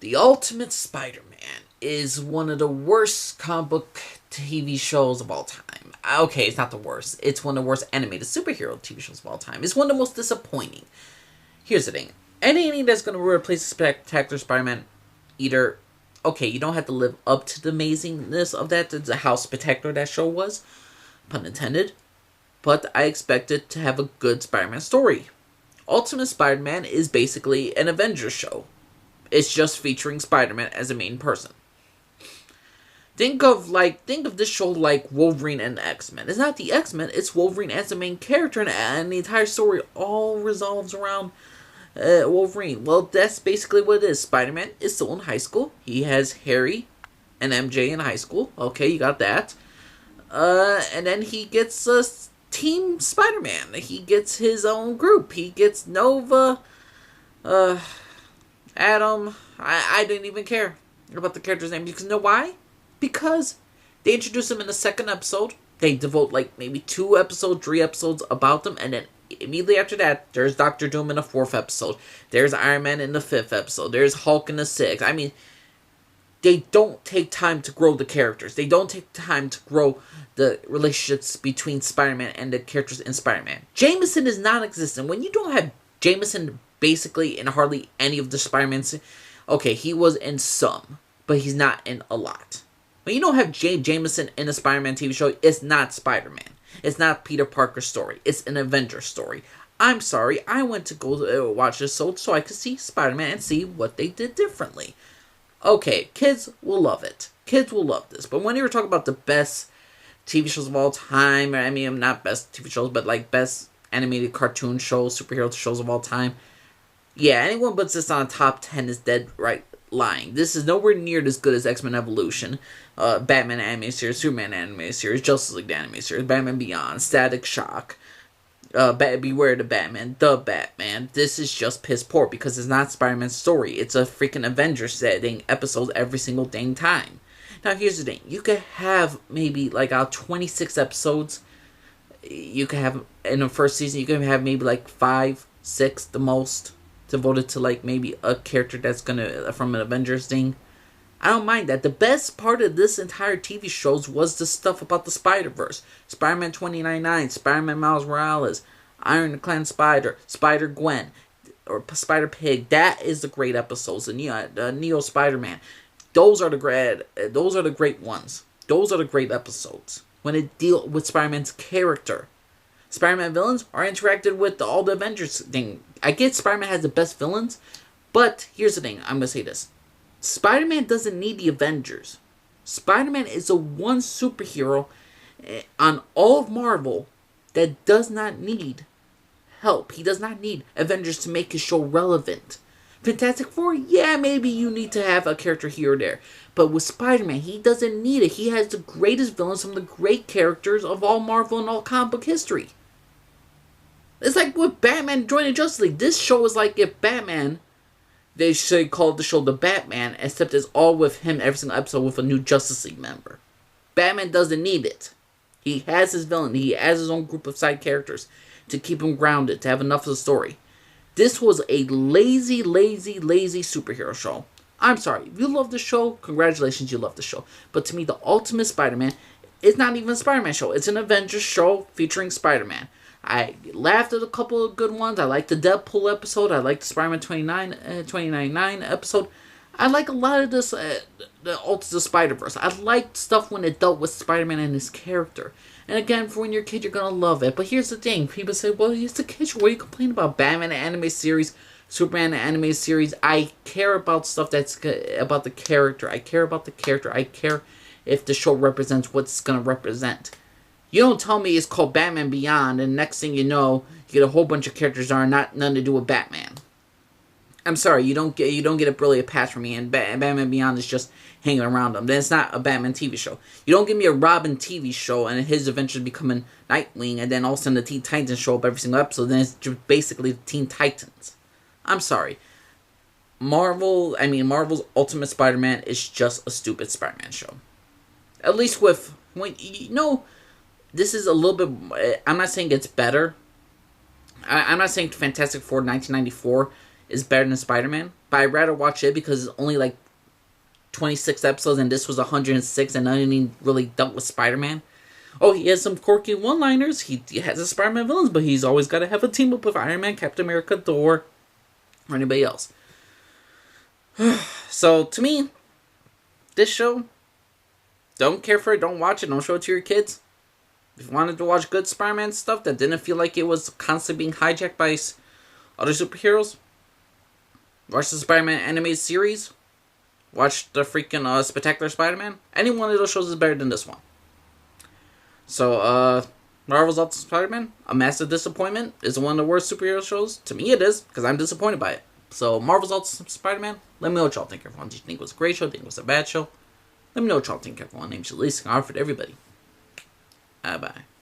The Ultimate Spider-Man is one of the worst comic book TV shows of all time. Okay, it's not the worst. It's one of the worst animated superhero TV shows of all time. It's one of the most disappointing. Here's the thing. Anything that's going to replace the Spectacular Spider-Man, either, okay, you don't have to live up to the amazingness of that, how spectacular that show was, pun intended, but I expect it to have a good Spider-Man story. Ultimate Spider-Man is basically an Avengers show. It's just featuring Spider-Man as a main person. Think of this show like Wolverine and the X-Men. It's not the X-Men, it's Wolverine as the main character, and the entire story all revolves around Wolverine. Well, that's basically what it is. Spider-Man is still in high school. He has Harry and MJ in high school. Okay, you got that. And then he gets Team Spider-Man. He gets his own group. He gets Nova, Adam. I didn't even care about the character's name. Because you know why? Because they introduce him in the second episode. They devote like maybe 2 episodes, 3 episodes about them, and then immediately after that, there's Doctor Doom in the 4th episode. There's Iron Man in the 5th episode. There's Hulk in the 6th. I mean, they don't take time to grow the characters. They don't take time to grow the relationships between Spider-Man and the characters in Spider-Man. Jameson is non-existent. When you don't have Jameson basically in hardly any of the Spider-Mans, okay, he was in some, but he's not in a lot. When you don't have Jameson in a Spider-Man TV show, it's not Spider-Man. It's not Peter Parker's story. It's an Avengers story. I'm sorry, I went to go watch this so I could see Spider-Man and see what they did differently. Okay, kids will love it. Kids will love this. But when you were talking about the best TV shows of all time, I mean, not best TV shows, but like best animated cartoon shows, superhero shows of all time, yeah, anyone puts this on a top 10 is dead right lying. This is nowhere near as good as X-Men Evolution, Batman Anime Series, Superman Anime Series, Justice League Anime Series, Batman Beyond, Static Shock, Beware the Batman, The Batman. This is just piss poor because it's not Spider-Man's story. It's a freaking Avengers setting episodes every single dang time. Now here's the thing. You could have maybe like 26 episodes. You could have in the first season, you could have maybe like 5, 6 the most devoted to like maybe a character that's gonna from an Avengers thing. I don't mind that. The best part of this entire TV shows was the stuff about the Spider-Verse. Spider-Man 2099, Spider-Man Miles Morales, Iron Clan Spider, Spider-Gwen, or Spider-Pig. That is the great episodes. The Neo Spider-Man. Those are the great ones. Those are the great episodes. When it deal with Spider-Man's character. Spider-Man villains are interacted with all the Avengers thing. I get Spider-Man has the best villains, but here's the thing. I'm going to say this. Spider-Man doesn't need the Avengers. Spider-Man is the one superhero on all of Marvel that does not need help. He does not need Avengers to make his show relevant. Fantastic Four, yeah, maybe you need to have a character here or there. But with Spider-Man, he doesn't need it. He has the greatest villains, some of the great characters of all Marvel and all comic book history. It's like with Batman joining Justice League. This show is like if Batman, they should call the show The Batman, except it's all with him every single episode with a new Justice League member. Batman doesn't need it. He has his villain. He has his own group of side characters to keep him grounded, to have enough of the story. This was a lazy superhero show. I'm sorry. If you love the show, congratulations, you love the show. But to me, The Ultimate Spider-Man is not even a Spider-Man show. It's an Avengers show featuring Spider-Man. I laughed at a couple of good ones. I like the Deadpool episode. I like the Spider-Man 2099 episode. I like a lot of this, the Ultimate Spider-Verse. I liked stuff when it dealt with Spider-Man and his character. And again, for when you're a kid, you're going to love it. But here's the thing. People say, well, he's a kid show. What are you complaining about? Batman anime series, Superman anime series. I care about stuff that's about the character. I care about the character. I care if the show represents what it's going to represent. You don't tell me it's called Batman Beyond, and next thing you know, you get a whole bunch of characters that are nothing to do with Batman. I'm sorry, you don't get a brilliant patch from me, and Batman Beyond is just hanging around them. Then it's not a Batman TV show. You don't give me a Robin TV show, and his adventures becoming Nightwing, and then all of a sudden the Teen Titans show up every single episode. Then it's just basically the Teen Titans. I'm sorry. Marvel's Ultimate Spider-Man is just a stupid Spider-Man show. At least with this is a little bit. I'm not saying it's better. I'm not saying Fantastic Four 1994 is better than Spider-Man, but I'd rather watch it because it's only like 26 episodes and this was 106 and none even really dealt with Spider-Man. Oh, he has some quirky one-liners. He has a Spider-Man villains, but he's always got to have a team up with Iron Man, Captain America, Thor, or anybody else. So, to me, this show, don't care for it, don't watch it, don't show it to your kids. If you wanted to watch good Spider-Man stuff that didn't feel like it was constantly being hijacked by other superheroes, watch the Spider-Man animated series, watch the freaking Spectacular Spider-Man. Any one of those shows is better than this one. So, Marvel's Ultimate Spider-Man, a massive disappointment. Is it one of the worst superhero shows? To me it is, because I'm disappointed by it. So, Marvel's Ultimate Spider-Man, let me know what y'all think, everyone. Do you think it was a great show? Do you think it was a bad show? Let me know what y'all think, everyone. Name's Elise, and I offered everybody. Bye-bye.